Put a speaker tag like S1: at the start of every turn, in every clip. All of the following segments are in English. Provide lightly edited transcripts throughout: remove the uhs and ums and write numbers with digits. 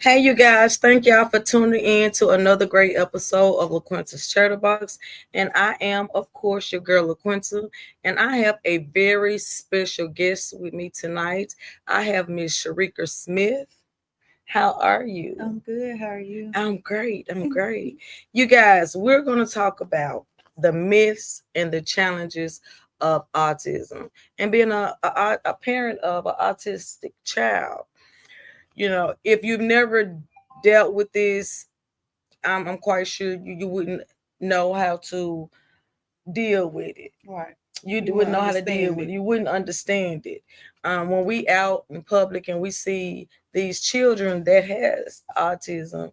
S1: Hey, you guys, thank y'all for tuning in to another great episode of LaQuinta's Chatterbox. And I am, of course, your girl LaQuinta, and I have a very special guest with me tonight. I have Miss Sharika Smith. How are you?
S2: I'm good. How are you?
S1: I'm great. I'm great. You guys, we're going to talk about the myths and the challenges of autism and being a parent of an autistic child. If you've never dealt with this, I'm quite sure you wouldn't know how to deal with it.
S2: Right.
S1: Wouldn't know how to deal
S2: understand
S1: with it.
S2: it.
S1: You wouldn't understand it. When we out in public and we see these children that has autism,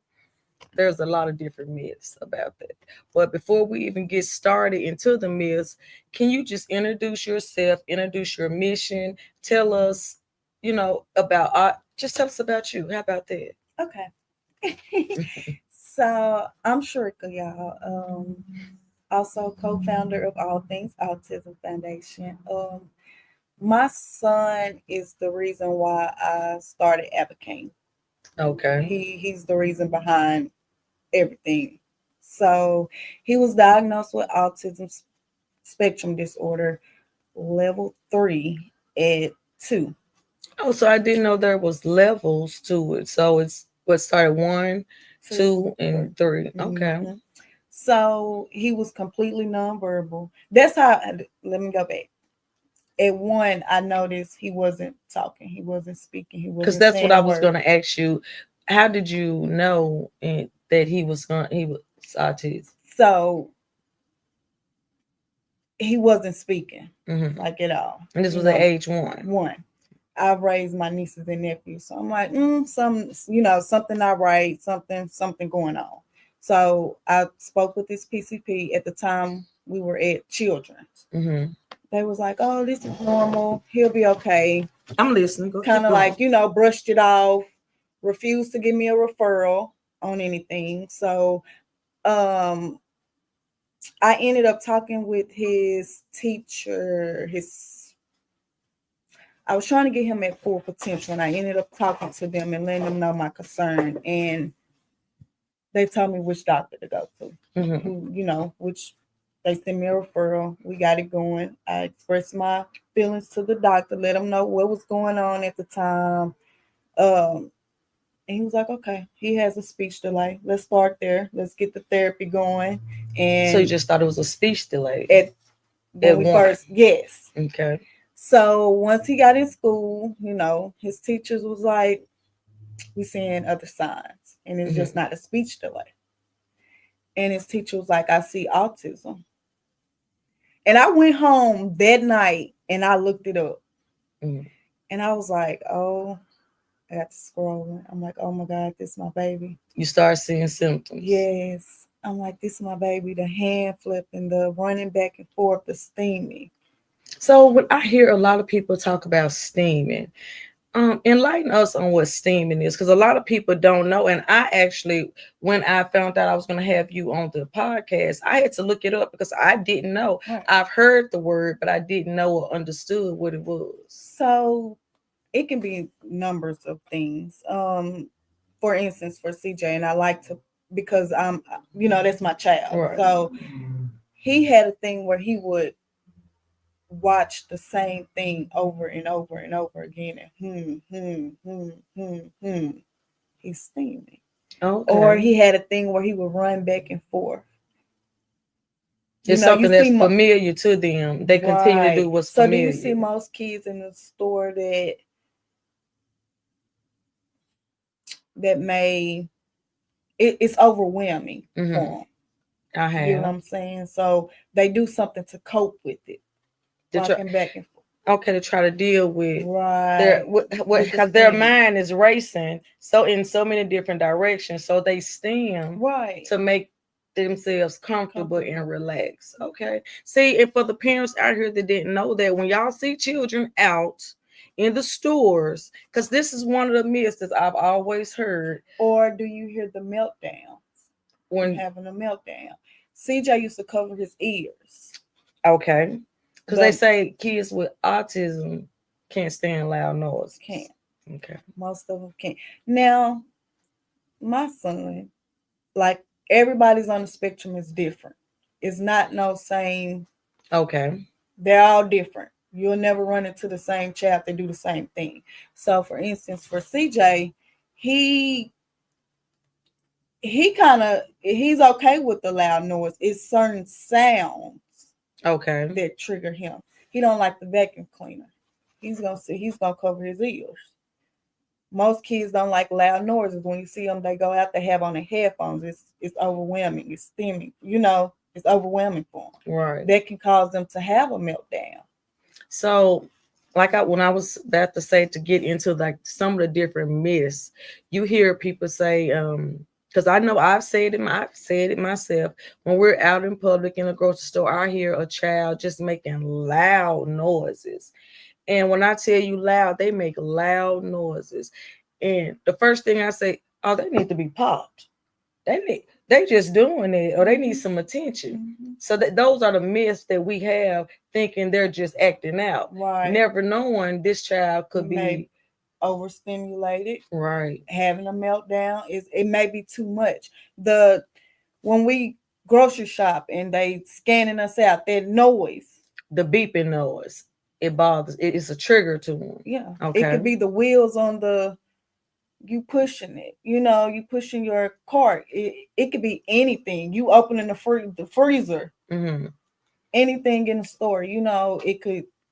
S1: there's a lot of different myths about that. But before we even get started into the myths, can you just introduce yourself, introduce your mission, tell us, about just tell us about you. How about that?
S2: Okay. So I'm Shrika, y'all. Also co-founder of All Things Autism Foundation. My son is the reason why I started advocating.
S1: Okay.
S2: He's the reason behind everything. So he was diagnosed with autism spectrum disorder level 3 at 2.
S1: Oh, so I didn't know there was levels to it. So it's what started one,
S2: Two,
S1: two, and three. Okay.
S2: hmm So he was completely nonverbal. That's how. Let me go back. At one, I noticed he wasn't talking. He wasn't speaking. He
S1: Because
S2: wasn't
S1: that's what
S2: saying
S1: I
S2: a
S1: was
S2: word.
S1: going to ask you. How did you know that he was autistic?
S2: So he wasn't speaking
S1: Hmm.
S2: like at all.
S1: And this
S2: You
S1: was at
S2: know,
S1: age one.
S2: one. I raised my nieces and nephews, so I'm like, something I write, something going on. So I spoke with this PCP at the time we were at Children's.
S1: Hmm.
S2: They was like, "Oh, this is normal. He'll be okay."
S1: I'm listening. Go keep
S2: Kind of
S1: going.
S2: like, brushed it off, refused to give me a referral on anything. So um I ended up talking with his teacher, his I was trying to get him at full potential, and I ended up talking to them and letting them know my concern, and they told me which doctor to go to.
S1: Hmm.
S2: Which they sent me a referral. We got it going. I expressed my feelings to the doctor, let him know what was going on at the time. Um, and he was like, okay, he has a speech delay. Let's start there. Let's get the therapy going.
S1: So you
S2: And
S1: just thought it was a speech delay
S2: at when
S1: at
S2: we
S1: one.
S2: first, yes.
S1: Okay.
S2: So once he got in school, his teachers was like, we seeing other signs, and it's just
S1: Hmm.
S2: not a speech delay. And his teacher was like, I see autism. And I went home that night and I looked it up.
S1: Hmm.
S2: And I was like, oh, I got to scrolling. I'm like, oh my God, this is my baby.
S1: You start seeing symptoms.
S2: Yes. I'm like, this is my baby. The hand flipping, the running back and forth, the steaming.
S1: So when I hear a lot of people talk about steaming, enlighten us on what steaming is, because a lot of people don't know. And I actually, when I found out I was going to have you on the podcast, I had to look it up because I didn't know.
S2: Right.
S1: I've heard the word, but I didn't know or understood what it was.
S2: So it can be numbers of things. For instance, for CJ, and I like to because that's my child.
S1: Right.
S2: So he had a thing where he would watch the same thing over and over and over again, and he's steaming. Or
S1: Okay.
S2: he had a thing where he would run back and forth.
S1: It's
S2: You
S1: something that's
S2: see,
S1: familiar to them. They continue to
S2: right?
S1: do what's
S2: So do you see
S1: familiar.
S2: most kids in the store that may it's overwhelming for
S1: Hmm.
S2: them?
S1: I
S2: You get what
S1: have.
S2: I'm saying? So they do something to cope with it,
S1: To try,
S2: rocking back and forth.
S1: okay, to try to deal with their
S2: Right.
S1: what
S2: With the
S1: because their
S2: steam.
S1: mind is racing so in so many different directions, so they stem
S2: Right.
S1: to make themselves comfortable and
S2: Comfortable.
S1: relax. Okay, see, and for the parents out here that didn't know that, when y'all see children out in the stores, because this is one of the myths that I've always heard.
S2: Or do you hear the meltdowns? Them
S1: When
S2: having a meltdown. CJ used to cover his ears,
S1: okay, because they
S2: but
S1: say kids with autism can't stand loud noises.
S2: can't.
S1: Okay.
S2: Most of them can't. Now, my son, like everybody's on the spectrum is different. It's not no same.
S1: Okay.
S2: They're all different. You'll never run into the same child that do the same thing. So, for instance, for CJ, he he's okay with the loud noise. It's certain sounds
S1: Okay.
S2: that trigger him. He don't like the vacuum cleaner. He's gonna cover his ears. Most kids don't like loud noises. When you see them, they go out. They have on their headphones. It's overwhelming. It's stimming. It's overwhelming for them.
S1: Right.
S2: That can cause them to have a meltdown.
S1: So, like when I was about to say to get into like some of the different myths, you hear people say, because I know I've said it myself. When we're out in public in a grocery store, I hear a child just making loud noises. And when I tell you loud, they make loud noises. And the first thing I say, oh, they need to be popped. They just doing it, or they need some attention.
S2: Mm-hmm.
S1: So that those are the myths that we have, thinking they're just acting out,
S2: Right.
S1: never knowing this child could be
S2: overstimulated,
S1: right,
S2: having a meltdown. It may be too much. When we grocery shop and they scanning us out, that noise,
S1: the beeping noise, it bothers. It is a trigger to them.
S2: Yeah.
S1: Okay.
S2: It could be the wheels on the you pushing it. You pushing your cart. It could be anything. You opening the freezer.
S1: Mm-hmm.
S2: Anything in the store. It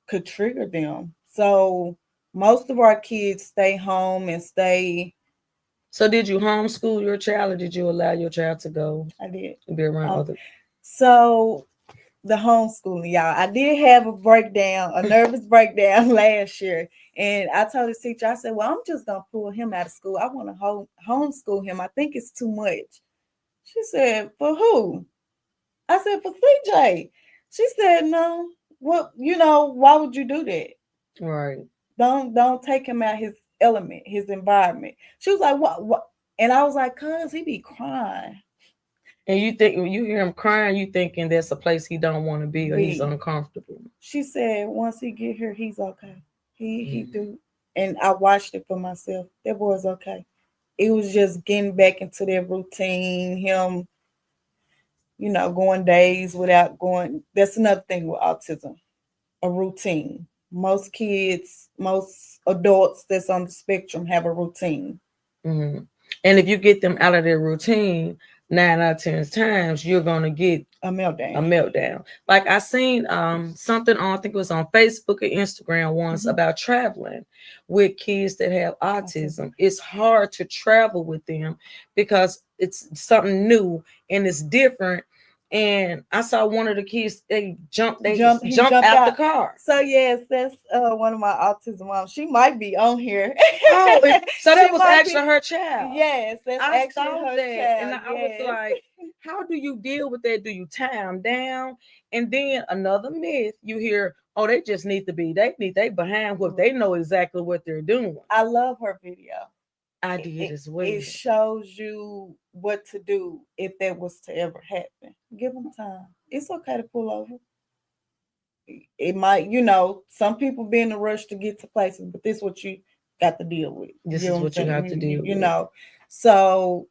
S2: could trigger them. So most of our kids stay home and stay.
S1: So did you homeschool your child, or did you allow your child to go?
S2: I did.
S1: Be around other.
S2: So the homeschooling, y'all. I did have a breakdown, a nervous breakdown last year. And I told the teacher, I said, well, I'm just going to pull him out of school. I want to homeschool him. I think it's too much. She said, for who? I said, for CJ. She said, no. Well, why would you do that?
S1: Right.
S2: Don't take him out his element, his environment. She was like, what? And I was like, cuz he be crying.
S1: And you think when you hear him crying, you thinking that's a place he don't want to be, or he's uncomfortable.
S2: She said once he get here, he's okay. He do. And I watched it for myself. That boy's okay. It was just getting back into their routine, him, going days without going. That's another thing with autism, a routine. Most adults that's on the spectrum have a routine.
S1: Mm-hmm. And if you get them out of their routine, 9 out of 10 times, you're gonna get
S2: a meltdown.
S1: Like I seen something on, I think it was on Facebook or Instagram once, about traveling with kids that have autism. It's hard to travel with them because it's something new and it's different. And I saw one of the kids, they jumped out the car.
S2: So yes, that's one of my autism moms. She might be on here.
S1: Oh, so that was actually her child.
S2: Yes, that's actually her child.
S1: And I was like, how do you deal with that? Do you tie them down? And then another myth you hear, oh, they just need to be, they behind what they know exactly what they're doing.
S2: I love her video.
S1: I did as well.
S2: It shows you what to do if that was to ever happen. Give them time. It's okay to pull over. It might, some people be in a rush to get to places, but this is what you got to deal with.
S1: This is what you have to deal with.
S2: So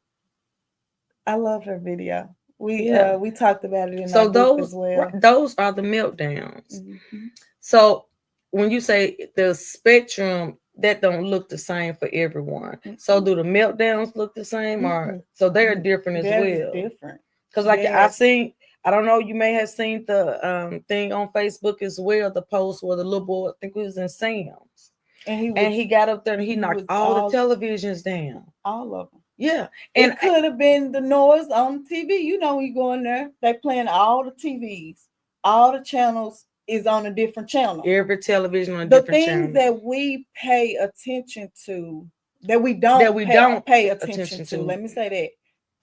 S2: I love her video. We talked about it in our group as well.
S1: Those are the meltdowns. So when you say the spectrum, that don't look the same for everyone. So do the meltdowns look the same, or so they're different as well?
S2: Different.
S1: Because I don't know, you may have seen the thing on Facebook as well, the post where the little boy, I think it was in Sam's, and he got up there and he knocked all the televisions down.
S2: All of them.
S1: Yeah.
S2: And it could have been the noise on TV. When you go in there, they playing all the TVs, all the channels is on a different channel.
S1: Every television on a different channel.
S2: The things that we pay attention to, that we don't pay attention to. Let me say that.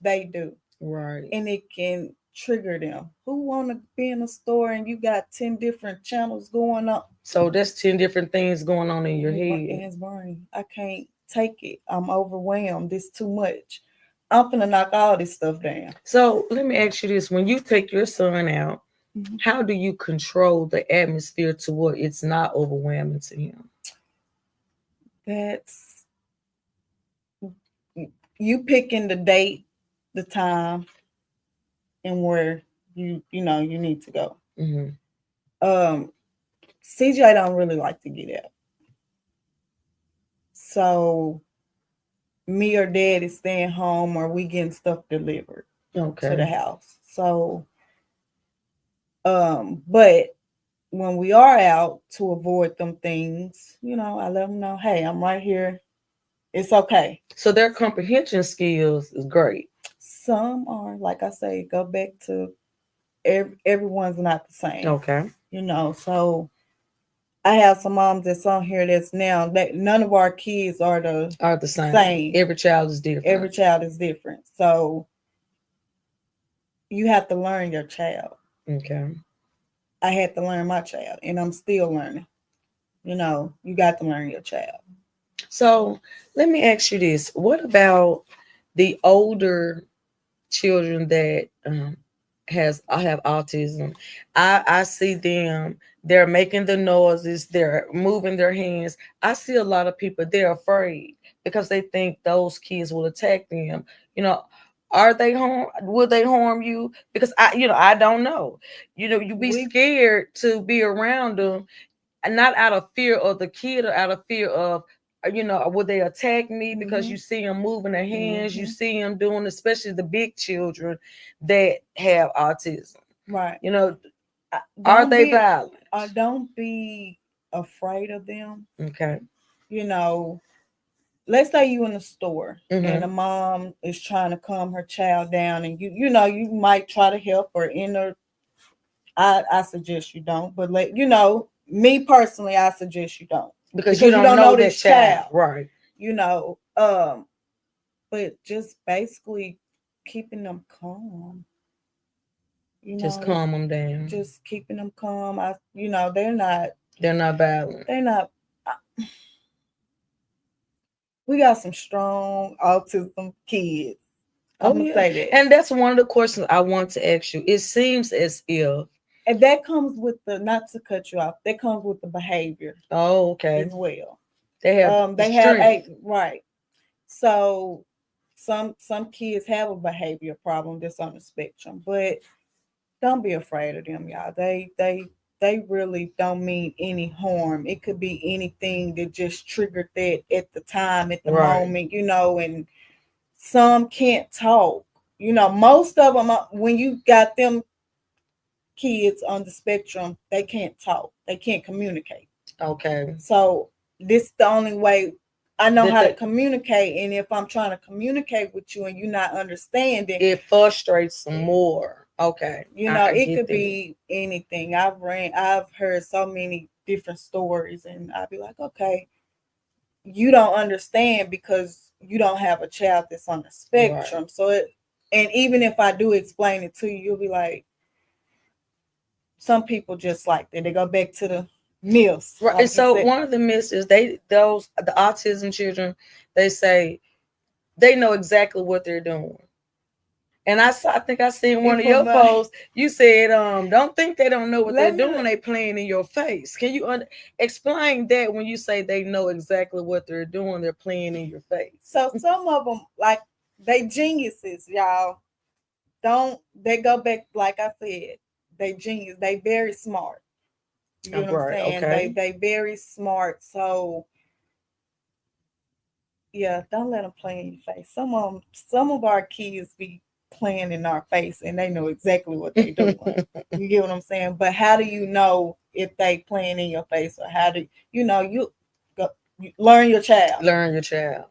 S2: They do.
S1: Right.
S2: And it can trigger them. Who want to be in a store and you got 10 different channels going on?
S1: So that's 10 different things going on in your head.
S2: In his brain. I can't take it. I'm overwhelmed. It's too much. I'm finna knock all this stuff down.
S1: So let me ask you this. When you take your son out, how do you control the atmosphere to where it's not overwhelming to him?
S2: you picking the date, the time, and where you need to go.
S1: Mm-hmm.
S2: Um, CJ don't really like to get out, so me or dad is staying home, or we getting stuff delivered to the
S1: Okay.
S2: house. So, but when we are out to avoid them things, I let them know, hey, I'm right here. It's okay.
S1: So their comprehension skills is great.
S2: Some are, like I say, go back to everyone's not the same,
S1: Okay.
S2: So I have some moms that's on here that's now that none of our kids are the
S1: Are the same.
S2: same.
S1: Every child is
S2: Every
S1: different.
S2: child is different. So you have to learn your child.
S1: Okay.
S2: I had to learn my child, and I'm still learning. You got to learn your child.
S1: So let me ask you this: what about the older children that has I have autism? I see them. They're making the noises. They're moving their hands. I see a lot of people. They're afraid because they think those kids will attack them. You know, are they harm? Will they harm you? Because I don't know. You be
S2: We
S1: scared to be around them, and not out of fear of the kid or out of fear of would they attack me, because you
S2: Mhm.
S1: see them moving their hands, you
S2: Mhm.
S1: see them doing, especially the big children that have autism,
S2: Right.
S1: you know are
S2: Don't
S1: they
S2: be
S1: violent?
S2: don't be afraid of them.
S1: Okay.
S2: You know, let's say you in the store and a
S1: Mm-hmm.
S2: mom is trying to calm her child down, and you might try to help her in her. I suggest you don't, but me personally, I suggest you don't,
S1: Because you
S2: because you
S1: don't
S2: don't
S1: know
S2: know
S1: that
S2: this
S1: child,
S2: child.
S1: right?
S2: You know, um, but just basically keeping them calm. You
S1: Just
S2: know,
S1: calm them down.
S2: just keeping them calm. They're not.
S1: They're not violent.
S2: They're not. We got some strong autism kids. I'm
S1: Oh
S2: gonna
S1: yeah.
S2: say that,
S1: And that's one of the questions I want to ask you. It seems as if,
S2: and that comes with the, not to cut you off. That comes with the behavior
S1: oh, okay,
S2: as well.
S1: they have the
S2: They have
S1: strength.
S2: a right. So some kids have a behavior problem that's on the spectrum, but don't be afraid of them, y'all. They really don't mean any harm. It could be anything that just triggered that at the time, at the
S1: Right.
S2: moment, and some can't talk. Most of them, when you got them kids on the spectrum, they can't talk. They can't communicate.
S1: Okay.
S2: So this the only way I know
S1: That
S2: how to
S1: they,
S2: communicate. And if I'm trying to communicate with you and you're not understanding,
S1: it frustrates them more. Okay, I
S2: it
S1: get
S2: could
S1: that.
S2: be anything. I've heard so many different stories, and I'd be like, okay, you don't understand because you don't have a child that's on the
S1: Right.
S2: spectrum. And even if I do explain it to you, you'll be like, some people just like that. They go back to the myths,
S1: Right. And
S2: like you
S1: so
S2: said.
S1: one of the myths is the autism children, they say they know exactly what they're doing. And I think I seen one of
S2: If I'm
S1: your
S2: not,
S1: posts. You said, don't think they don't know what they're
S2: let me
S1: doing. They playing in your face. Can you explain that when you say they know exactly what they're doing? They're playing in your face.
S2: So some of them, like, they geniuses, y'all. Don't they go back? Like I said, they genius. They very smart. You get what I'm
S1: Right.
S2: saying? They
S1: Okay.
S2: they very smart. So yeah, don't let them play in your face. Some of our kids be playing in our face, and they know exactly what they doing. You get what I'm saying? But how do you know if they playing in your face, or how do you go, you learn your child?
S1: Learn your child.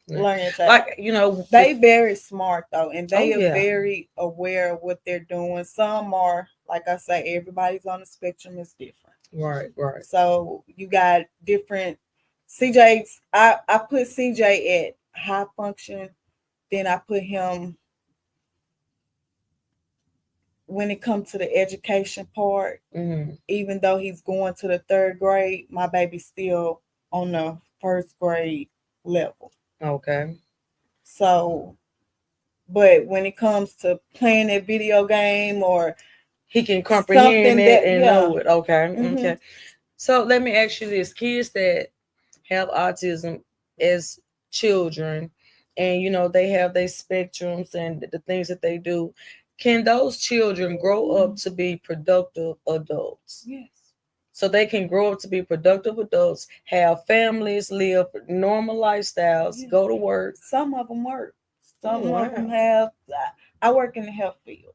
S1: Yeah.
S2: Learn your child.
S1: Like,
S2: They very smart though, and
S1: oh
S2: they are
S1: yeah.
S2: very aware of what they're doing. Some are, like I say, everybody's on the spectrum is different.
S1: Right. Right.
S2: So you got different CJ's. I put CJ at high function. Then I put him, when it comes to the education part.
S1: Mm-hmm.
S2: Even though he's going to the third grade, my baby's still on the first grade level.
S1: Okay.
S2: So, but when it comes to playing a video game or
S1: He can comprehend
S2: something
S1: it
S2: that,
S1: and
S2: yeah.
S1: know it. Okay.
S2: Mm-hmm.
S1: Okay. So let me ask you this: kids that have autism as children, and they have their spectrums and the things that they do, can those children grow up to be productive adults?
S2: Yes.
S1: So they can grow up to be productive adults, have families, live normal lifestyles,
S2: Yeah.
S1: go to work.
S2: Some of them work.
S1: Oh
S2: Some of them
S1: wow.
S2: have. I work in the health field,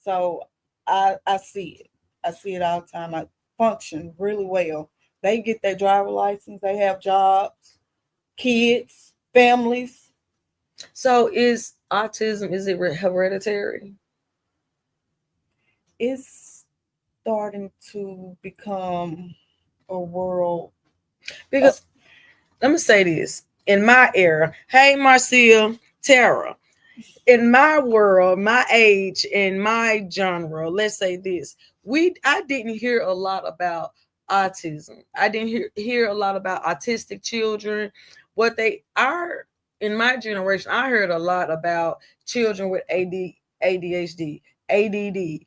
S2: so I see it. I see it all the time. I function really well. They get their driver license. They have jobs, kids, families.
S1: So is autism, is it hereditary?
S2: It's starting to become a world. Uh,
S1: Because let me say this. In my era, hey Marcia, Tara, in my world, my age, in my genre, let's say this, I didn't hear a lot about autism. I didn't hear a lot about autistic children. What they are in my generation, I heard a lot about children with ADHD, ADD,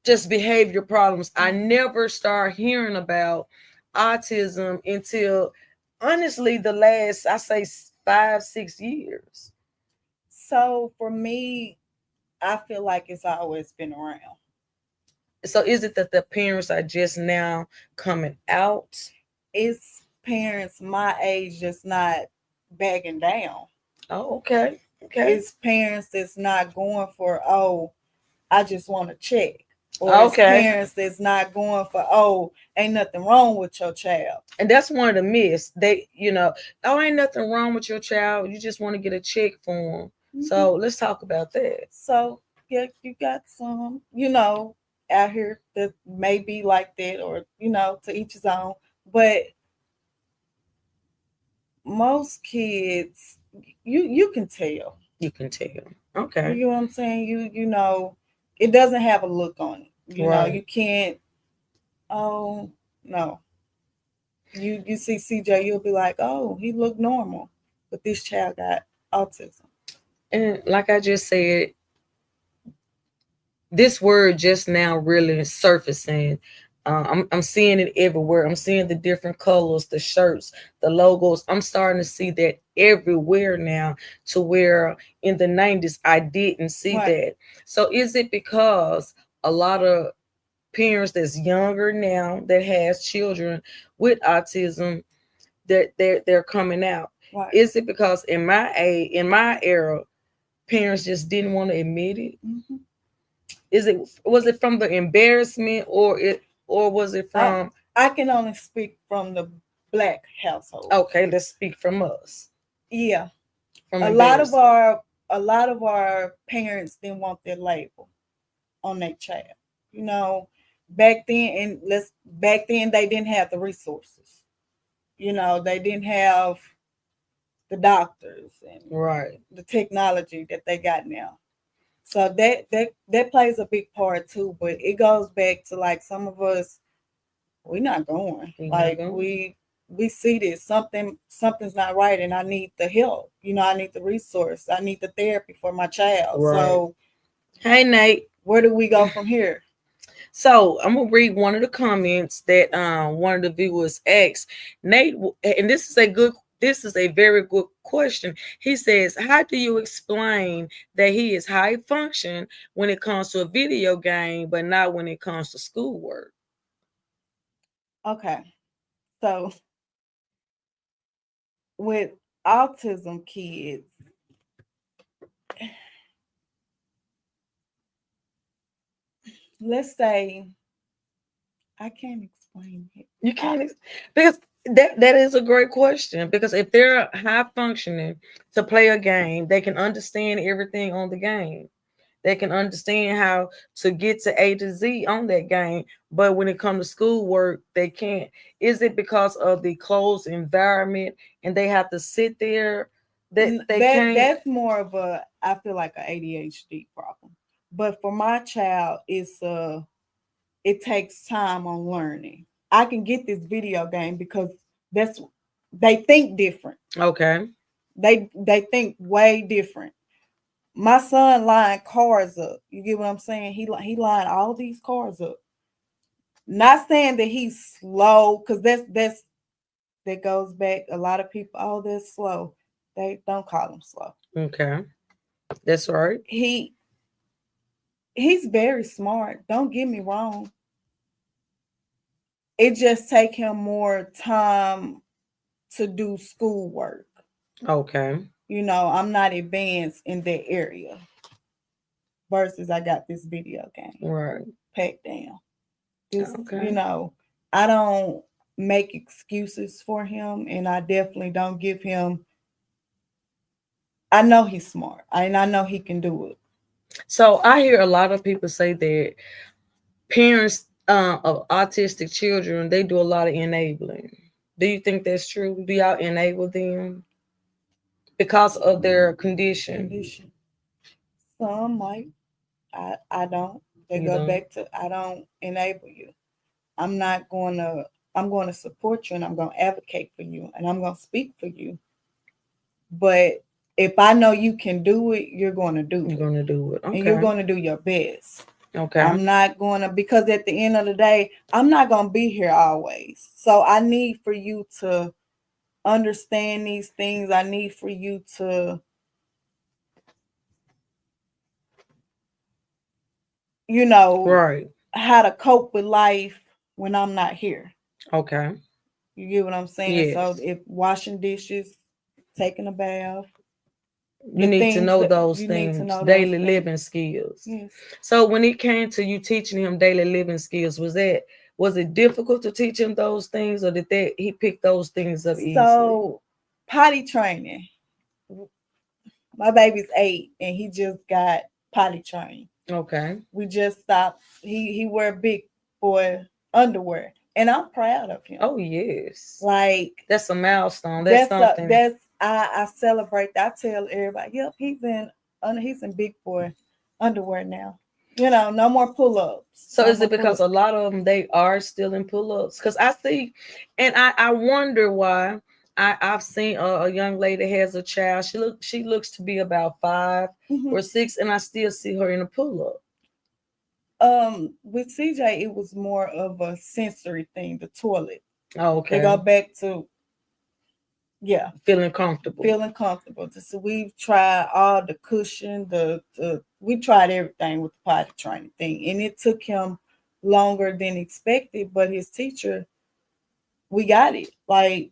S1: just behavior problems. I never started hearing about autism until honestly the last, I say, 5 6 years.
S2: so for me, I feel like it's always been around.
S1: So is it that the parents are just now coming out?
S2: It's parents my age just not backing down.
S1: Oh, okay. Okay.
S2: It's parents that's not going for, oh, I just want to check. Or it's
S1: Okay.
S2: parents that's not going for, oh, ain't nothing wrong with your child.
S1: And that's one of the myths. Oh, ain't nothing wrong with your child. You just want to get a check for them.
S2: Mm-hmm.
S1: So let's talk about that.
S2: So, yeah, you got some, out here that may be like that, or, to each his own. But most kids, you can tell.
S1: You can tell.
S2: You
S1: Okay.
S2: know what I'm saying? It doesn't have a look on it. You
S1: Right.
S2: can't. Oh no, you see CJ, you'll be like, oh, he looked normal, but this child got autism.
S1: And like I just said, this word just now really surfacing. I'm seeing it everywhere. I'm seeing the different colors, the shirts, the logos. I'm starting to see that everywhere now, to where in the 90s I didn't see
S2: Right.
S1: that. So is it because a lot of parents that's younger now that has children with autism, that they're coming out?
S2: Right.
S1: Is it because in my era, parents just didn't want to admit it?
S2: Mm-hmm.
S1: Was it from the embarrassment, or was it
S2: I
S1: from?
S2: I can only speak from the black household.
S1: Okay, let's speak from us,
S2: Yeah,
S1: from
S2: a lot of
S1: embarrassment.
S2: our a lot of our parents didn't want their label on their child. You know, back then they didn't have the resources. They didn't have the doctors and
S1: Right.
S2: the technology that they got now. So that plays a big part too. But it goes back to, like, some of us, we're not going.
S1: We not
S2: Like,
S1: going.
S2: we see this, something's not right, and I need the help. I need the resource. I need the therapy for my child.
S1: Right.
S2: So
S1: Hey Nate.
S2: where do we go from here?
S1: So I'm gonna read one of the comments that one of the viewers asked Nate, and this is a very good question. He says, "How do you explain that he is high function when it comes to a video game, but not when it comes to schoolwork?"
S2: Okay, so with autism kids, let's say, I can't explain it.
S1: You can't because that is a great question, because if they're high functioning to play a game, they can understand everything on the game. They can understand how to get to A to Z on that game, but when it comes to schoolwork, they can't. Is it because of the closed environment and they have to sit there that they can't?
S2: That's more of a, I feel like, a ADHD problem. But for my child, it takes time on learning. I can get this video game because that's they think different.
S1: Okay.
S2: They think way different. My son lined cars up. You get what I'm saying? He lined all these cars up. Not saying that he's slow, because that goes back. A lot of people, oh, they're slow. They don't call him slow.
S1: Okay. That's right.
S2: He he's very smart. Don't get me wrong. It just take him more time to do schoolwork.
S1: Okay.
S2: I'm not advanced in that area. Versus I got this video game
S1: Right.
S2: packed down. This,
S1: Okay.
S2: I don't make excuses for him, and I definitely don't give him. I know he's smart, and I know he can do it.
S1: So I hear a lot of people say that parents of autistic children, they do a lot of enabling. Do you think that's true? Do y'all enable them because of their condition?
S2: Condition. Some might. I don't. They
S1: You
S2: go
S1: don't.
S2: back to I don't enable you. I'm not going to. I'm going to support you, and I'm going to advocate for you, and I'm going to speak for you. But if I know you can do it, you're going to do
S1: You're
S2: it,
S1: gonna do it.
S2: and you're
S1: Okay.
S2: going to do your best.
S1: Okay.
S2: I'm not going to, because at the end of the day, I'm not going to be here always. So I need for you to understand these things. I need for you to, you know,
S1: Right.
S2: how to cope with life when I'm not here.
S1: Okay.
S2: You get what I'm saying? So
S1: Yes.
S2: if washing dishes, taking a bath,
S1: You
S2: the
S1: need to
S2: things
S1: know
S2: that
S1: those
S2: you need to
S1: things,
S2: know those
S1: daily
S2: things.
S1: living skills.
S2: Yes.
S1: So when it came to you teaching him daily living skills, was it difficult to teach him those things, or did that he pick those things up easily?
S2: So potty training. My baby's 8 and he just got potty trained.
S1: Okay.
S2: We just stopped. He wear big boy underwear, and I'm proud of him.
S1: Oh yes.
S2: Like
S1: That's a milestone. That's something.
S2: that's I celebrate that. I tell everybody, yep, he's in big boy underwear now. No more pull ups.
S1: So
S2: No
S1: is
S2: more
S1: it
S2: pull
S1: because
S2: ups.
S1: a lot of them they are still in pull-ups? Because I see, and I wonder why. I've seen a young lady has a child. She looks to be about 5 or 6, and I still see her in a pull-up.
S2: With CJ, it was more of a sensory thing. The toilet.
S1: Oh,
S2: They
S1: okay.
S2: go back to, yeah,
S1: Feeling comfortable.
S2: feeling comfortable. So we've tried all the cushion, we tried everything with the potty training thing, and it took him longer than expected. But his teacher, we got it. Like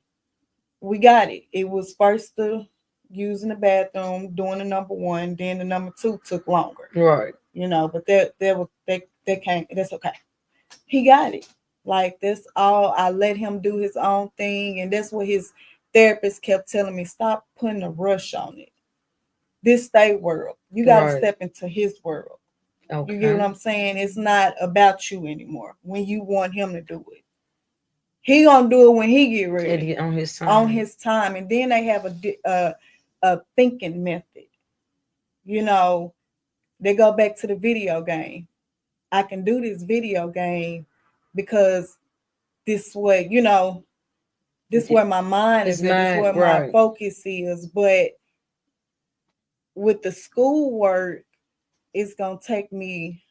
S2: we got it. It was first the using the bathroom, doing the number one, then the number two took longer.
S1: Right.
S2: But that came. That's okay. He got it. Like that's all. I let him do his own thing, and that's what his therapist kept telling me. Stop putting a rush on it. This they world. You got to
S1: Right.
S2: step into his world. You get what
S1: Okay.
S2: I'm saying? It's not about you anymore. When you want him to do it, he gonna do it when he get ready
S1: On his
S2: on
S1: time.
S2: his time. And then they have a thinking method. You know, they go back to the video game. I can do this video game because this way, this where my mind
S1: His
S2: is at. This
S1: mind.
S2: where my
S1: Right.
S2: focus is. But with the schoolwork, it's gonna take me.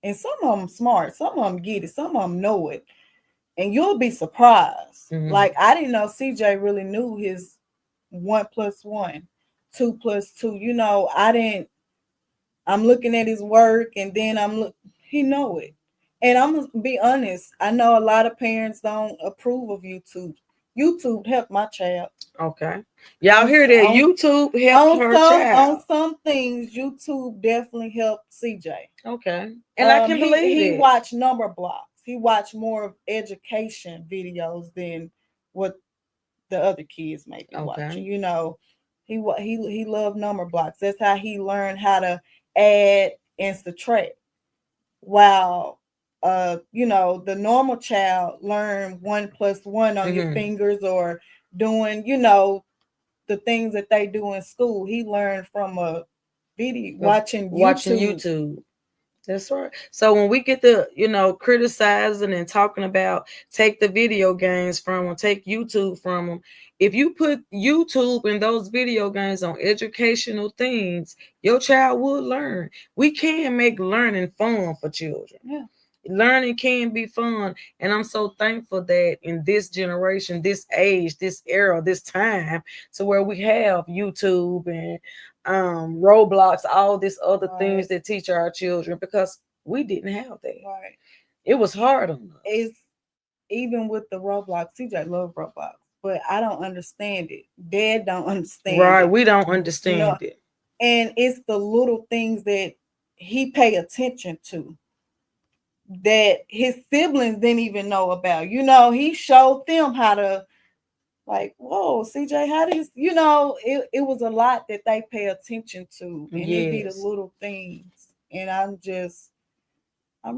S2: And some of them smart, some of them get it, some of them know it, and you'll be surprised.
S1: Mm-hmm.
S2: Like I didn't know CJ really knew his 1+1, 2+2. I didn't. I'm looking at his work, and then He know it, and I'm gonna be honest. I know a lot of parents don't approve of YouTube. YouTube helped my child.
S1: Okay. Y'all
S2: On
S1: hear that?
S2: on
S1: YouTube helped her
S2: on
S1: child.
S2: some things, YouTube definitely helped CJ.
S1: Okay. And I can believe
S2: He
S1: it.
S2: watched number blocks. He watched more of education videos than what the other kids may be watching.
S1: Okay.
S2: He loved number blocks. That's how he learned how to add and subtract. While the normal child learn 1+1 on your
S1: Mm-hmm.
S2: fingers, or doing the things that they do in school. He learned from a video,
S1: Of
S2: watching
S1: watching
S2: YouTube.
S1: YouTube. That's right. So when we get to, criticizing and talking about take the video games from them, take YouTube from them, if you put YouTube and those video games on educational things, your child will learn. We can make learning fun for children.
S2: Yeah.
S1: Learning can be fun, and I'm so thankful that in this generation, this age, this era, this time, to where we have YouTube and Roblox, all these other things
S2: Right.
S1: that teach our children, because we didn't have that.
S2: Right.
S1: It was hard on us.
S2: It's even with the Roblox. CJ love Roblox, but I don't understand it. Dad don't understand
S1: Right,
S2: it.
S1: we don't
S2: You know,
S1: understand it.
S2: and it's the little things that he pay attention to that his siblings didn't even know about. He showed them how to, like, whoa, CJ, how do it was a lot that they pay attention to, and it be the
S1: Yes,
S2: little things. And I'm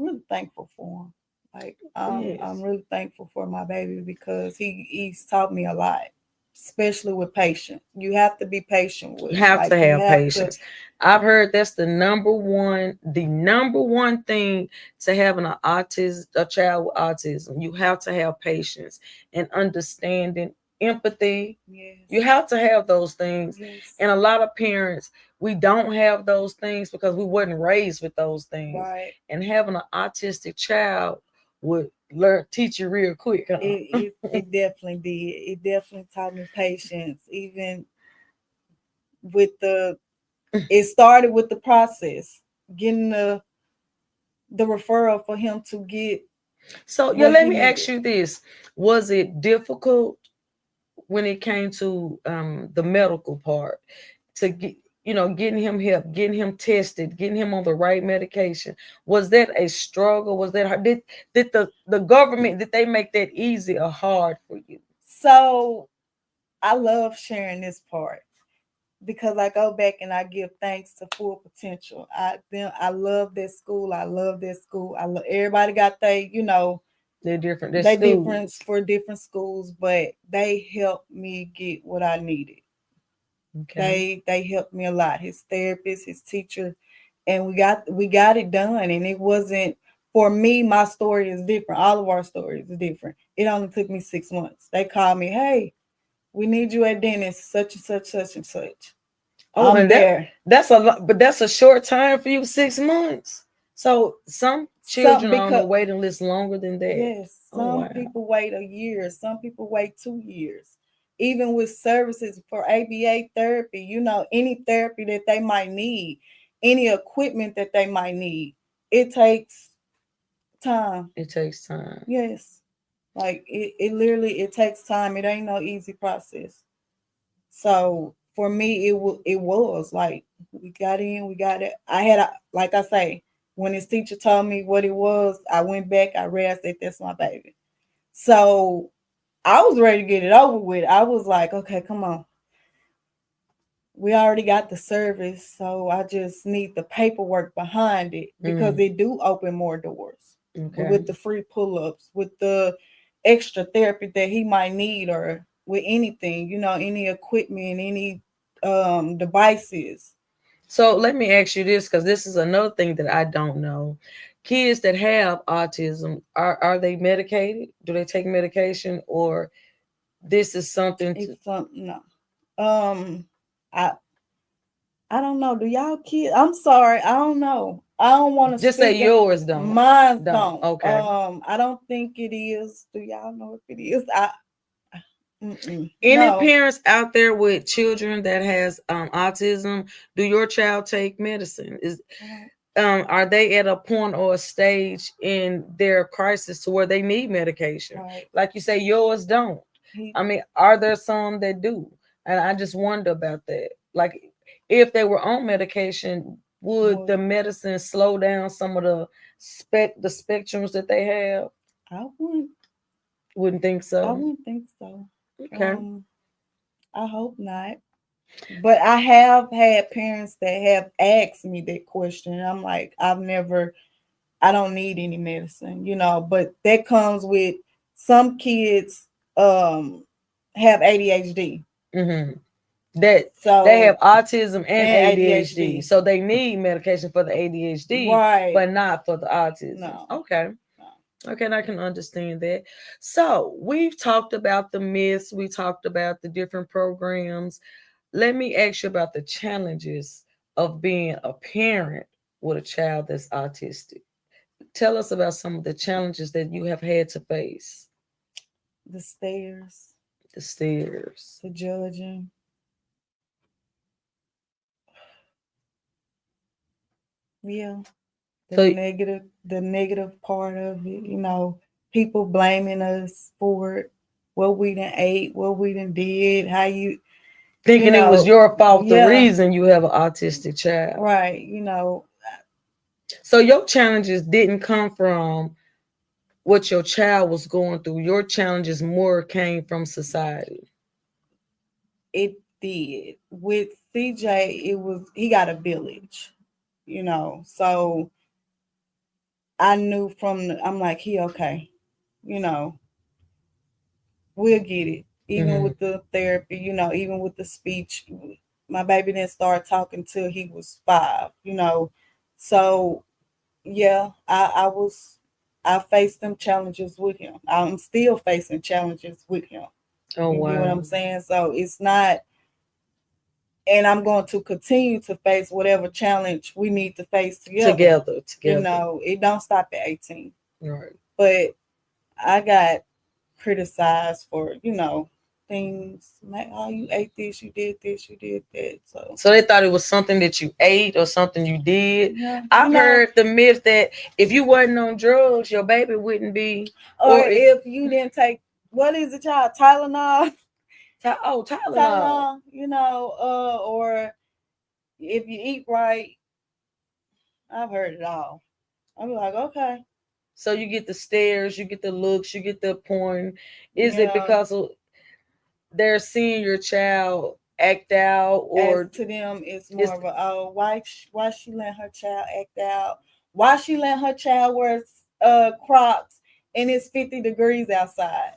S2: really thankful for him. Like, I'm
S1: yes.
S2: really thankful for my baby because he's taught me a lot, especially with patience. You have to be patient with
S1: You
S2: him.
S1: have
S2: Like,
S1: to
S2: you
S1: have
S2: have to.
S1: patience. I've heard that's the number one thing to having a child with autism. You have to have patience and understanding, empathy. You
S2: Yes,
S1: have to have those things.
S2: yes,
S1: And a lot of parents, we don't have those things because we wasn't raised with those things.
S2: right.
S1: And having an autistic child would teach you real quick,
S2: It
S1: huh?
S2: it it definitely did. It definitely taught me patience. Even with it started with the process, getting the referral for him to get
S1: So yeah,
S2: what
S1: let
S2: he
S1: me ask
S2: needed.
S1: you this: was it difficult when it came to the medical part to get, getting him help, getting him tested, getting him on the right medication? Was that a struggle? Was that hard? Did the government, did they make that easy or hard for you?
S2: So I love sharing this part because I go back and I give thanks to Full Potential. I love that school. I love that school. I love everybody got
S1: They're different. They're
S2: they difference
S1: schools.
S2: for different schools, but they helped me get what I needed.
S1: Okay.
S2: They helped me a lot. His therapist, his teacher, and we got it done. And it wasn't for me. My story is different. All of our stories are different. It only took me 6 months. They called me, hey, we need you at dentist, such and such, such and such.
S1: Oh,
S2: I'm
S1: and
S2: there.
S1: that's a lot, but that's a short time for you, 6 months. So some
S2: Some
S1: children are on the
S2: because
S1: waiting list longer than that.
S2: Yes,
S1: Oh
S2: some
S1: wow.
S2: people wait a year, some people wait 2 years. Even with services for ABA therapy, any therapy that they might need, any equipment that they might need, it takes time.
S1: It takes time.
S2: Yes. Like it literally it takes time. It ain't no easy process. So for me it was like we got in, we got it. Like I say, when his teacher told me what it was, I went back, I read, I said, that's my baby. So I was ready to get it over with. I was like, okay, come on. We already got the service, so I just need the paperwork behind it because
S1: Mm,
S2: they do open more doors
S1: okay.
S2: with the free pull-ups, with the extra therapy that he might need, or with anything, any equipment, any devices.
S1: So let me ask you this, because this is another thing that I don't know. Kids that have autism, are they medicated? Do they take medication, or this is something to
S2: It's something. No. I I don't know. Do y'all kids? I'm sorry. I don't know. I don't want to
S1: just say
S2: speak. And
S1: yours don't.
S2: mine
S1: Don't.
S2: don't.
S1: Okay.
S2: I don't think it is. Do y'all know if it is?
S1: Any
S2: No.
S1: parents out there with children that has autism, do your child take medicine?
S2: I don't.
S1: Are they at a point or a stage in their crisis to where they need medication?
S2: Right.
S1: Like you say, yours don't.
S2: He
S1: I mean, are there some that do? And I just wonder about that. Like, if they were on medication, would
S2: would.
S1: the medicine slow down some of the spectrums that they have?
S2: I wouldn't.
S1: Wouldn't think
S2: I
S1: so.
S2: wouldn't think so.
S1: Okay.
S2: Um. I hope not. But I have had parents that have asked me that question, and I'm like, I don't need any medicine, but that comes with some kids um have ADHD.
S1: Mm-hmm. That they have
S2: So,
S1: autism and
S2: and
S1: ADHD,
S2: ADHD.
S1: so they need medication for the ADHD,
S2: Right.
S1: but not for the autism.
S2: No.
S1: Okay.
S2: No.
S1: Okay, and I can understand that. So we've talked about the myths, we talked about the different programs. Let me ask you about the challenges of being a parent with a child that's autistic. Tell us about some of the challenges that you have had to face.
S2: The stares,
S1: The stairs.
S2: the judging, yeah,
S1: So
S2: the negative part of it, people blaming us for it, what we done ate, what we done did, how you
S1: thinking it was
S2: know,
S1: your fault, the
S2: yeah,
S1: reason you have an autistic child.
S2: right,
S1: So your challenges didn't come from what your child was going through. Your challenges more came from society.
S2: it did. With CJ, he got a village, so I knew I'm like, he okay, you know, we'll get it. Even
S1: Hmm.
S2: with the therapy, even with the speech, my baby didn't start talking till he was 5. So yeah, I faced them challenges with him. I'm still facing challenges with him.
S1: Oh
S2: You get what
S1: wow.
S2: I'm saying? So it's not, and I'm going to continue to face whatever challenge we need to face together.
S1: Together, together.
S2: It don't stop at 18.
S1: Right.
S2: But I got criticized for, things like, oh, you ate this, you did that. So
S1: So they thought it was something that you ate or something you did.
S2: yeah,
S1: I've heard the myth that if you wasn't on drugs, your baby wouldn't be.
S2: or
S1: Or
S2: if you didn't take, what is it, y'all? Tylenol,
S1: oh, Tylenol.
S2: Tylenol, or if you eat right. I've heard it all. I'm like, okay,
S1: So you get the stares, you get the looks, you get the porn. Is it
S2: yeah.
S1: because of they're seeing your child act out,
S2: As
S1: or
S2: to them, it's
S1: is
S2: more of a, oh, why she let her child act out? Why she let her child wear Crocs and it's 50 degrees outside?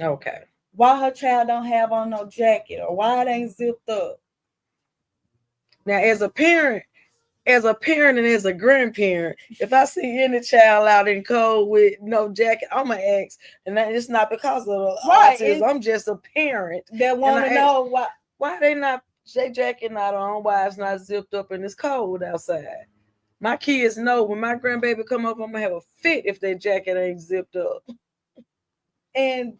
S1: okay?
S2: Why her child don't have on no jacket, or why it ain't zipped up?
S1: Now, as a parent and as a grandparent, if I see any child out in cold with no jacket, I'm gonna ask, and that it's not because of the
S2: Right,
S1: autism. I'm just a parent,
S2: that
S1: and
S2: want
S1: I
S2: to
S1: ask,
S2: know why.
S1: why they not their jacket not on? Why it's not zipped up and it's cold outside? My kids know when my grandbaby come up, I'm gonna have a fit if their jacket ain't zipped up.
S2: And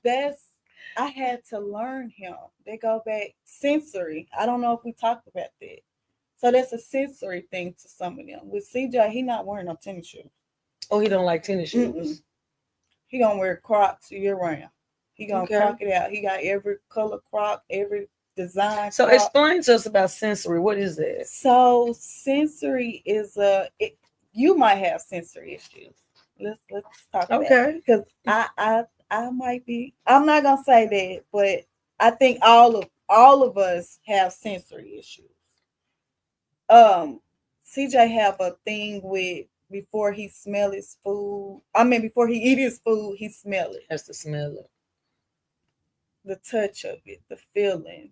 S2: I had to learn him. They go back sensory. I don't know if we talked about that. So that's a sensory thing to some of them. With CJ, he not wearing no tennis shoes.
S1: Oh, he don't like tennis
S2: Mm-mm.
S1: shoes.
S2: He gonna wear Crocs year round. He gonna
S1: Okay.
S2: crock it out. He got every color Croc, every design
S1: So
S2: Croc.
S1: explain to us about sensory. What is that?
S2: So sensory is you might have sensory issues. Let's talk about it,
S1: Okay.
S2: because I might be. I'm not gonna say that, but I think all of us have sensory issues. CJ have a thing with, before he smell his food. I mean, before he eat his food, he smell it.
S1: Has to smell it.
S2: The touch of it, the feeling,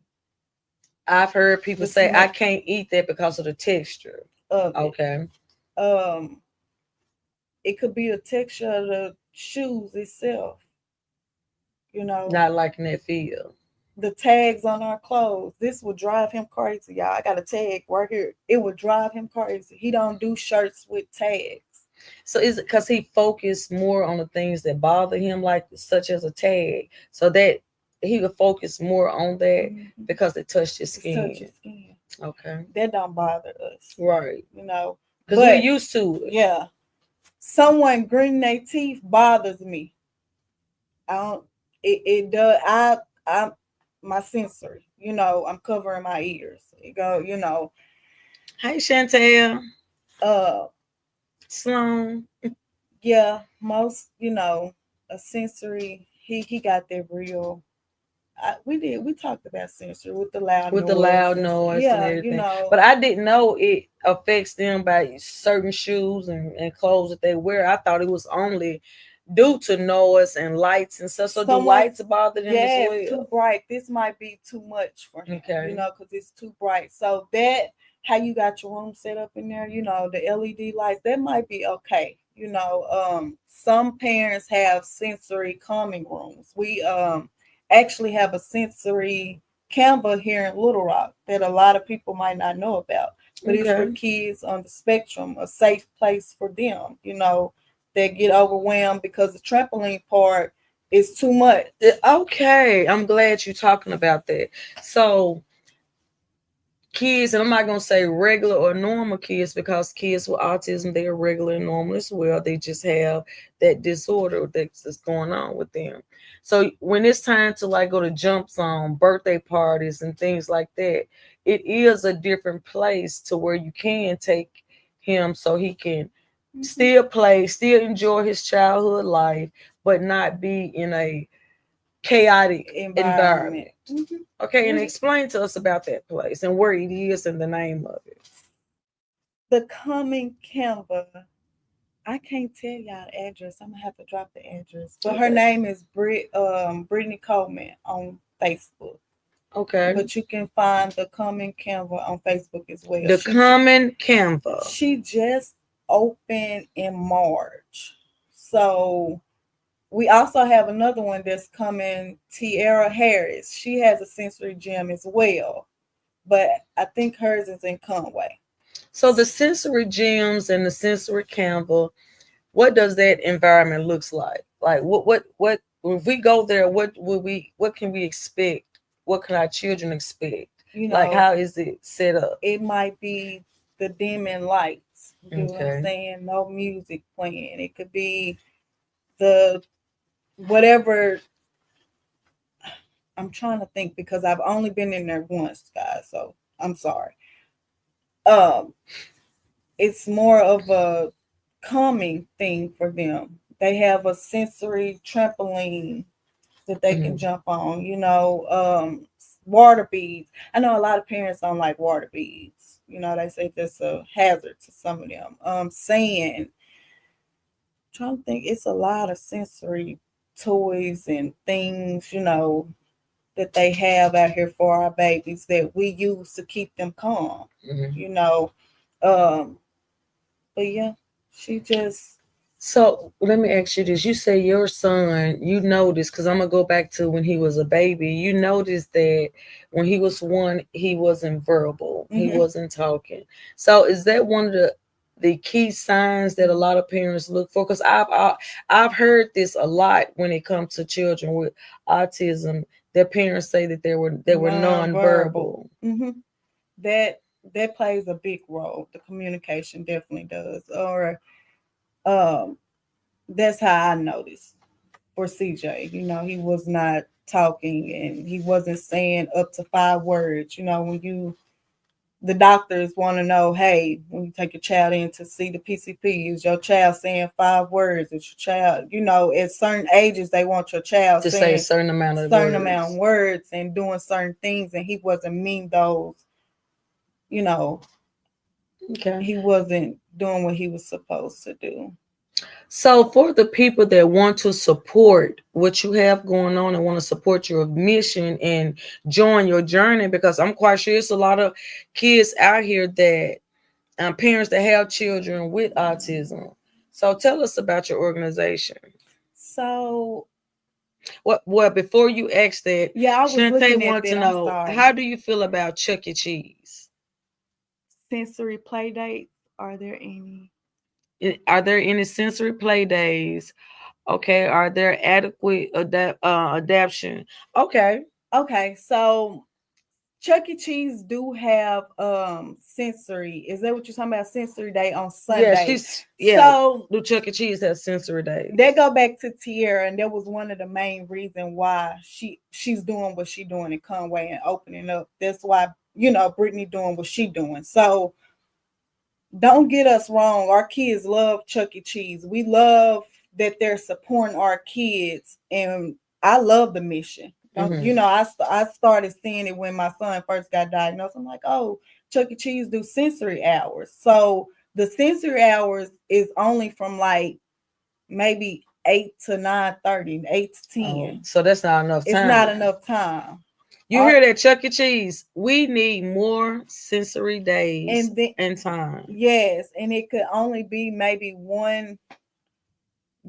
S1: I've heard people
S2: the
S1: say I
S2: smell
S1: can't eat that because of the texture.
S2: of it.
S1: Okay.
S2: Um, it could be the texture of the shoes itself. You know,
S1: Not liking that feel.
S2: the tags on our clothes. This would drive him crazy, y'all. I got a tag right here. It would drive him crazy. He don't do shirts with tags.
S1: So is it because he focused more on the things that bother him, like such as a tag, so that he would focus more on that
S2: Mm-hmm.
S1: because it touched his
S2: It's touch
S1: skin?
S2: his skin.
S1: Okay.
S2: That don't bother us,
S1: Right.
S2: you know.
S1: Because we're
S2: But
S1: used to it.
S2: yeah, someone gritting their teeth bothers me. I don't. It does. I'm my sensory. I'm covering my ears. It go.
S1: Hey, Chantel.
S2: Uh,
S1: Sloan.
S2: yeah. Most. A sensory. He got that real. We talked about sensory with the loud
S1: With the loud
S2: noises.
S1: noise and
S2: Yeah.
S1: everything. But I didn't know it affects them by certain shoes and clothes that they wear. I thought it was only due to noise and lights and stuff. So do
S2: Someone,
S1: lights bother them as
S2: yeah, it's too
S1: well?
S2: bright. This might be too much for him,
S1: Okay.
S2: because it's too bright. So that, how you got your room set up in there, the LED lights, that might be okay. Some parents have sensory calming rooms. We actually have a sensory Canva here in Little Rock that a lot of people might not know about. But it's for
S1: Okay.
S2: kids on the spectrum, a safe place for them, that get overwhelmed because the trampoline part is too much.
S1: Okay, I'm glad you're talking about that. So kids, and I'm not gonna say regular or normal kids because kids with autism, they are regular and normal as well. They just have that disorder that's going on with them. So when it's time to like go to jump zone, birthday parties, and things like that, it is a different place to where you can take him so he can
S2: Mhm.
S1: still play, still enjoy his childhood life, but not be in a chaotic
S2: Environment.
S1: environment.
S2: Mhm.
S1: Okay, and
S2: Yeah.
S1: explain to us about that place and where it is and the name of it.
S2: The coming Canva. I can't tell y'all the address. I'm gonna have to drop the address. But her
S1: Okay.
S2: name is Brittany Coleman on Facebook.
S1: Okay.
S2: But you can find the coming Canva on Facebook as well.
S1: The common Canva.
S2: She just opened in March. So we also have another one that's coming, Tierra Harris. She has a sensory gym as well, but I think hers is in Conway.
S1: So the sensory gyms and the sensory Canva, what does that environment looks like? Like what if we go there, what can we expect? What can our children expect?
S2: You
S1: Like
S2: know,
S1: how is it set up?
S2: it might be the dimming lights. You get what I'm
S1: Okay.
S2: saying? No music playing. It could be the whatever. I'm trying to think because I've only been in there once, guys. So I'm sorry. Um, it's more of a calming thing for them. They have a sensory trampoline that they can
S1: Mhm.
S2: jump on, water beads. I know a lot of parents don't like water beads. They say that's a hazard to some of them. Sand. Trying to think, it's a lot of sensory toys and things, that they have out here for our babies that we use to keep them calm,
S1: Mhm.
S2: you know. Um, but yeah, she just
S1: So let me ask you this. You say your son, you noticed, because I'm gonna go back to when he was a baby, you noticed that when he was one, he wasn't verbal. He
S2: hmm
S1: wasn't talking. So is that one of the key signs that a lot of parents look for? Because I've heard this a lot when it comes to children with autism. Their parents say that they were
S2: nonverbal.
S1: nonverbal.
S2: That that plays a big role. The communication definitely does. Or um, that's how I noticed for CJ. He was not talking and he wasn't saying up to 5 words. When the doctors want to know, hey, when you take your child in to see the PCP, is your child saying 5 words? Is your child, at certain ages, they want your child
S1: To say a
S2: saying
S1: certain amount of
S2: certain amount of
S1: words.
S2: words and doing certain things, and he wasn't meeting those, you know,
S1: Okay.
S2: he wasn't doing what he was supposed to do.
S1: So, for the people that want to support what you have going on and want to support your mission and join your journey, because I'm quite sure it's a lot of kids out here that parents that have children with autism. So, tell us about your organization.
S2: So,
S1: Well, before you ask that,
S2: yeah, I was
S1: Shantae
S2: looking at
S1: want to
S2: that. I'm
S1: know,
S2: sorry.
S1: how do you feel about Chuck E. Cheese?
S2: Sensory play dates, are there any?
S1: Are there any sensory play days? Okay, are there adequate adaption? Okay.
S2: Okay, so Chuck E. Cheese do have sensory. Is that what you're talking about? Sensory day on
S1: Yeah,
S2: Sunday.
S1: yeah.
S2: So
S1: Do Chuck E. Cheese has sensory
S2: that
S1: days?
S2: go back to Tierra, and that was one of the main reasons why she's doing what she doing in Conway and opening up. That's why Brittany doing what she doing. So don't get us wrong. Our kids love Chuck E. Cheese. We love that they're supporting our kids, and I love the mission. Don't
S1: Hmm.
S2: I started seeing it when my son first got diagnosed. I'm like, oh, Chuck E. Cheese do sensory hours. So the sensory hours is only from like maybe 8 to 9:30, 8 to 10.
S1: Oh, so that's not enough
S2: It's not
S1: time.
S2: enough time.
S1: You
S2: Our,
S1: hear that, Chuck E. Cheese? We need more sensory days
S2: and then
S1: and time.
S2: yes, and it could only be maybe one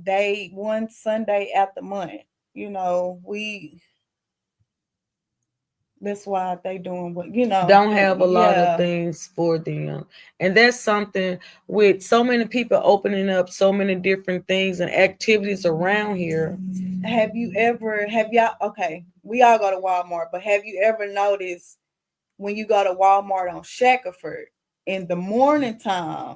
S2: day, one Sunday at the month. We That's why they doing what
S1: don't
S2: doing.
S1: have a lot of
S2: Yeah.
S1: things for them. And that's something with so many people opening up so many different things and activities around here.
S2: Have y'all, okay, we all go to Walmart, but have you ever noticed when you go to Walmart on Shackelford in the morning time,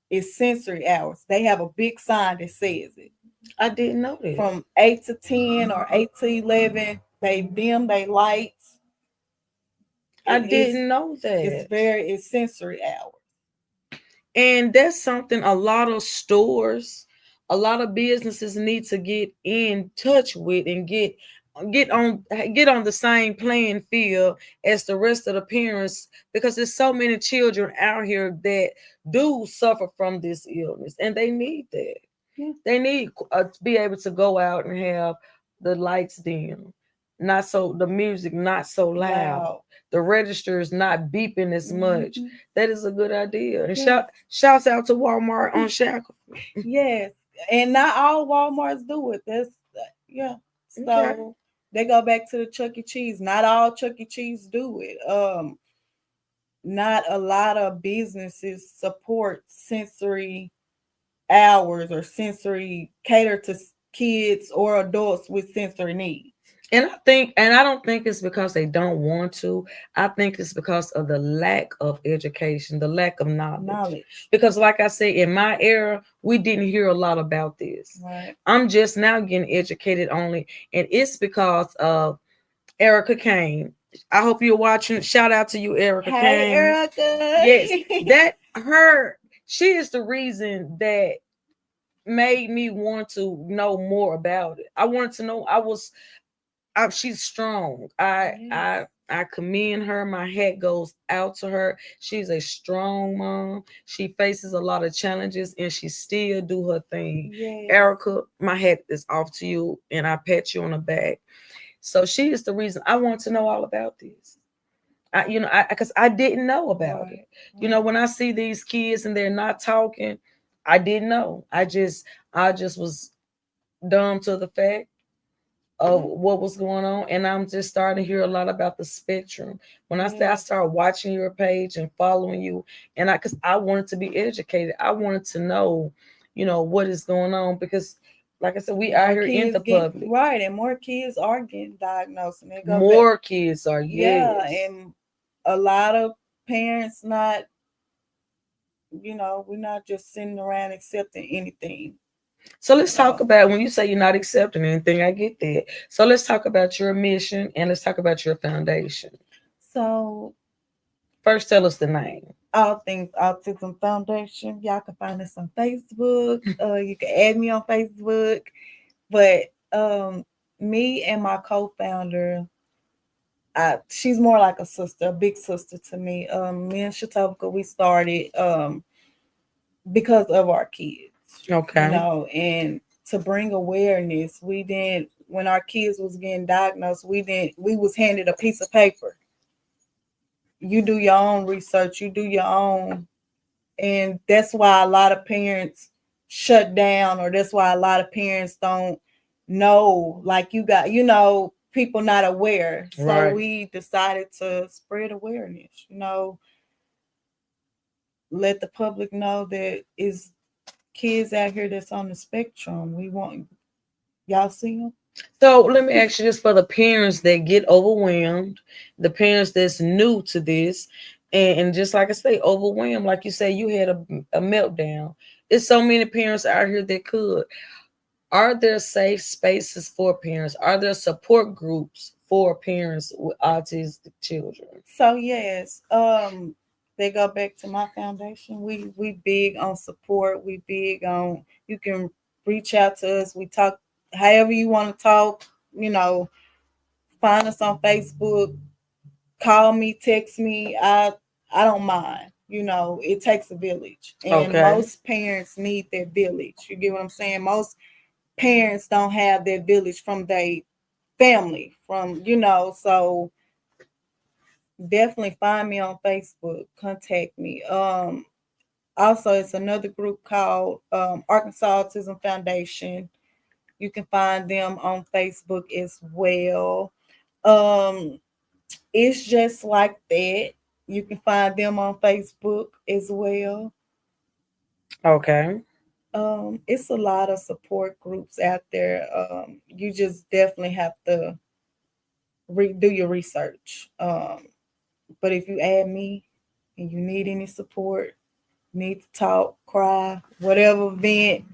S2: it's sensory hours? They have a big sign that says it.
S1: I didn't know that.
S2: From 8 to 10 or 8 to 11, they dim they lights.
S1: I
S2: It is
S1: didn't know that.
S2: it's sensory hours.
S1: And that's something a lot of stores, a lot of businesses need to get in touch with and get on get on the same playing field as the rest of the parents, because there's so many children out here that do suffer from this illness and they need that.
S2: Yeah.
S1: They need to be able to go out and have the lights dim, not so the music not so loud,
S2: Loud.
S1: the registers not beeping as much.
S2: Mhm.
S1: That is a good idea. And
S2: Yeah.
S1: shouts out to Walmart on Shackle.
S2: Yes, and not all Walmarts do it. That's yeah.
S1: Okay.
S2: So they go back to the Chuck E. Cheese. Not all Chuck E. Cheese do it. Not a lot of businesses support sensory hours or sensory cater to kids or adults with sensory needs.
S1: And I don't think it's because they don't want to. I think it's because of the lack of education, the lack of knowledge.
S2: Knowledge.
S1: Because, like I said, in my era, we didn't hear a lot about this.
S2: Right.
S1: I'm just now getting educated only, and it's because of Erica Kane. I hope you're watching. Shout out to you, Erica
S2: Hey,
S1: Kane. Yes,
S2: Erica.
S1: that her. She is the reason that made me want to know more about it. I wanted to know. She's strong.
S2: Yes.
S1: I commend her. My hat goes out to her. She's a strong mom. She faces a lot of challenges and she still do her thing.
S2: Yes.
S1: Erica, my hat is off to you and I pat you on the back. So she is the reason I want to know all about this. Because I didn't know about it.
S2: Right.
S1: When I see these kids and they're not talking, I didn't know. I just was dumb to the fact of
S2: Right.
S1: what was going on, and I'm just starting to hear a lot about the spectrum. When I say I
S2: Yes.
S1: started watching your page and following you, and because I wanted to be educated, I wanted to know, what is going on, because like I said, we are
S2: More
S1: here in
S2: kids
S1: the
S2: get
S1: public.
S2: right, and more kids are getting diagnosed, and they go back.
S1: More kids are,
S2: Yeah,
S1: yes.
S2: and a lot of parents not, we're not just sitting around accepting anything.
S1: So let's talk
S2: No.
S1: about, when you say you're not accepting anything, I get that. So let's talk about your mission and let's talk about your foundation.
S2: So
S1: First, tell us the name.
S2: all things Autism Foundation. Y'all can find us on Facebook. You can add me on Facebook. But me and my co-founder, she's more like a sister, a big sister to me. Me and Shatovka, we started because of our kids,
S1: Okay.
S2: and to bring awareness. We didn't When our kids was getting diagnosed, we was handed a piece of paper. You do your own research, you do your own, and that's why a lot of parents shut down, or that's why a lot of parents don't know, like you got, people not aware. So
S1: Right.
S2: we decided to spread awareness, let the public know that is kids out here that's on the spectrum. We want y'all see them.
S1: So let me ask you this, for the parents that get overwhelmed, the parents that's new to this, and just like I say, overwhelmed, like you say, you had a meltdown. There's so many parents out here that could. Are there safe spaces for parents? Are there support groups for parents with autistic children?
S2: So yes, they go back to my foundation. We big on support. We big on, you can reach out to us. We talk however you want to talk. You know, find us on Facebook. Call me, text me. I don't mind. It takes a village, and
S1: Okay.
S2: most parents need that village. You get what I'm saying? Most parents don't have that village from their family, so definitely find me on Facebook, contact me. Also, it's another group called Arkansas Autism Foundation. You can find them on Facebook as well. um It's just like that. You can find them on Facebook as well.
S1: Okay.
S2: It's a lot of support groups out there. You just definitely have to do your research. But if you add me and you need any support, need to talk, cry, whatever vent,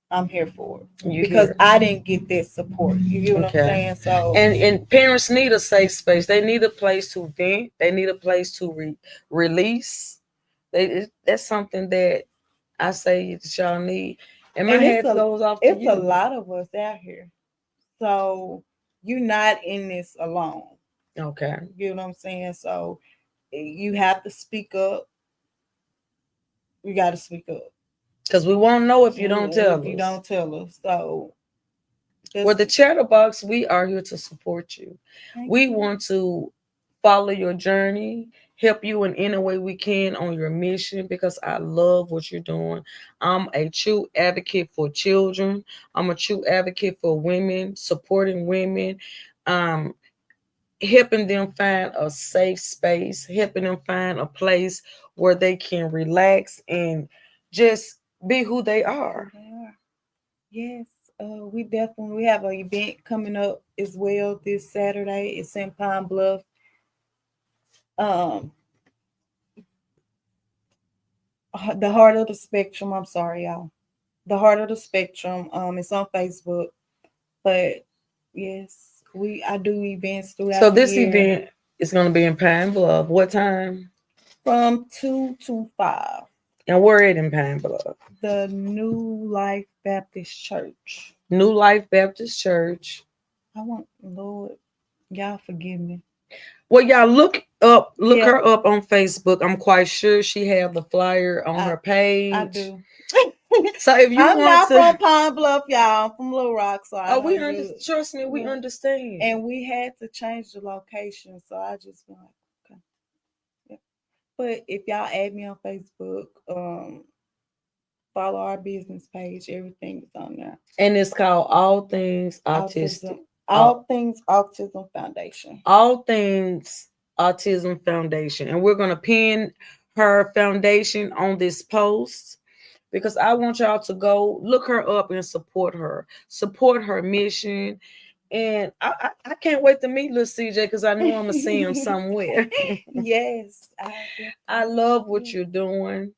S2: I'm here for it.
S1: You
S2: Because
S1: hear?
S2: I didn't get that support. You get what I'm
S1: Okay.
S2: saying? So,
S1: And parents need a safe space. They need a place to vent. They need a place to release. That's something that I say that y'all need. And my
S2: and
S1: hat goes off to
S2: it's a
S1: you.
S2: lot of us out here. So you're not in this alone.
S1: Okay.
S2: You know what I'm saying? So you have to speak up. You got to speak up.
S1: Because we won't know if you don't
S2: If
S1: tell
S2: you
S1: us.
S2: don't tell us, so
S1: With
S2: just
S1: the Chatterbox, we are here to support you.
S2: thank
S1: We
S2: you.
S1: want to follow your journey, help you in any way we can on your mission because I love what you're doing. I'm a true advocate for children. I'm a true advocate for women, supporting women, um, helping them find a safe space, helping them find a place where they can relax and just be who they
S2: Who
S1: are.
S2: they are. Yes, we have an event coming up as well this Saturday. It's in Pine Bluff. Um, the Heart of the Spectrum. I'm sorry, y'all. The Heart of the Spectrum. It's on Facebook. But yes, I do events
S1: So
S2: throughout the
S1: this
S2: year
S1: event is going to be in Pine Bluff. What time?
S2: from 2 to 5.
S1: And we're at in Pine Bluff.
S2: The New Life Baptist Church.
S1: New Life Baptist Church.
S2: I want Lord, y'all forgive me.
S1: Well, y'all look
S2: Yeah,
S1: her up on Facebook. I'm quite sure she have the flyer on
S2: I
S1: her
S2: I
S1: page.
S2: do.
S1: So if you
S2: I'm
S1: want
S2: not
S1: to,
S2: from Pine Bluff, y'all. I'm from Little Rock, so I
S1: oh, we
S2: don't really
S1: trust me, we
S2: look.
S1: understand.
S2: And we had to change the location, so I just been like, okay. Yeah. But if y'all add me on Facebook, follow our business page, everything is on there.
S1: And it's called All Things
S2: Autism,
S1: Autistic.
S2: all things Autism Foundation.
S1: All Things Autism Foundation. And we're going to pin her foundation on this post because I want y'all to go look her up and support her mission. And I can't wait to meet little CJ because I know I'm going to see him somewhere.
S2: Yes, I
S1: I
S2: definitely
S1: love what
S2: will.
S1: you're doing.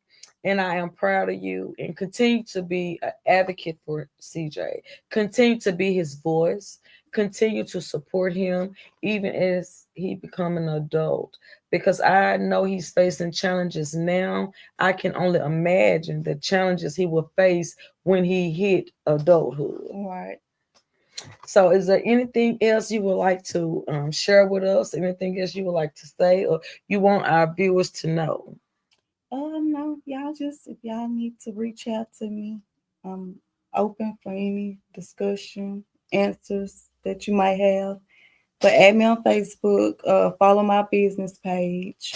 S1: And I am proud of you and continue to be an advocate for CJ. Continue to be his voice. Continue to support him even as he become an adult. Because I know he's facing challenges now. I can only imagine the challenges he will face when he hit adulthood.
S2: Right.
S1: So, is there anything else you would like to share with us? Anything else you would like to say, or you want our viewers to know?
S2: No, y'all just if y'all need to reach out to me, I'm open for any discussion, answers that you might have. But add me on Facebook, follow my business page,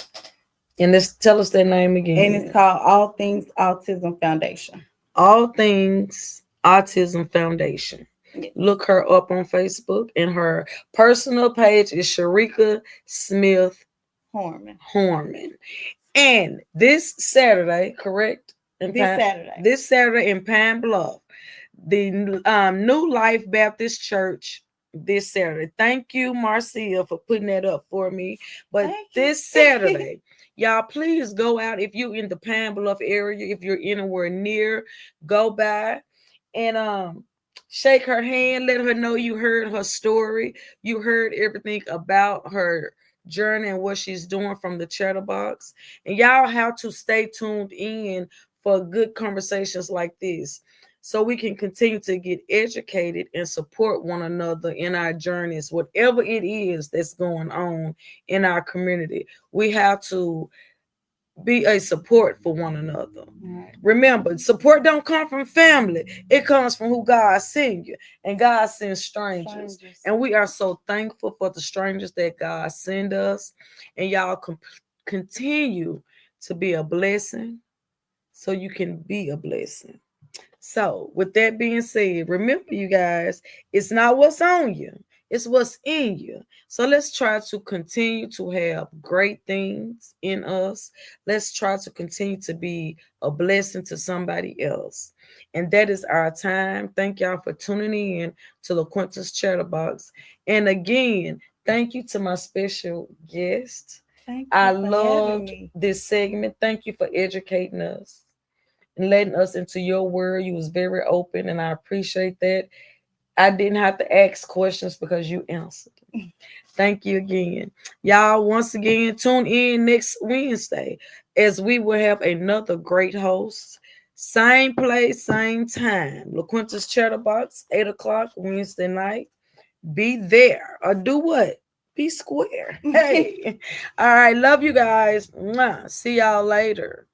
S1: And let's tell us their name
S2: and it's
S1: again.
S2: called All Things Autism Foundation.
S1: All Things Autism Foundation.
S2: Yes.
S1: Look her up on Facebook, and her personal page is Sharika Smith
S2: Horman.
S1: Horman. And this Saturday, correct?
S2: This Saturday.
S1: This Saturday in Pine Bluff, the New Life Baptist Church this Saturday. Thank you, Marcia, for putting that up for me. But
S2: Thank you.
S1: this Saturday, y'all, please go out if you're in the Pine Bluff area, if you're anywhere near, go by and shake her hand, let her know you heard her story, you heard everything about her journey and what she's doing from the Chatterbox. And y'all have to stay tuned in for good conversations like this so we can continue to get educated and support one another in our journeys, whatever it is that's going on in our community. We have to be a support for one another.
S2: Right.
S1: Remember, support don't come from family. It comes from who God sends you. And God sends strangers.
S2: Strangers.
S1: And we are so thankful for the strangers that God send us. And y'all continue to be a blessing so you can be a blessing. So, with that being said, remember, you guys, it's not what's on you, It's what's in you. So let's try to continue to have great things in us. Let's try to continue to be a blessing to somebody else. And that is our time. Thank y'all for tuning in to the Quintus Chatterbox. And again, thank you to my special guest.
S2: Thank
S1: I
S2: you for having
S1: loved
S2: me.
S1: this segment. Thank you for educating us and letting us into your world. You was very open, and I appreciate that. I didn't have to ask questions because you answered. Thank you again. Y'all, once again, tune in next Wednesday as we will have another great host. Same place, same time. LaQuinta's Chatterbox, 8 o'clock Wednesday night. Be there or do what? Be square. Hey. All right. Love you guys. Mwah. See y'all later.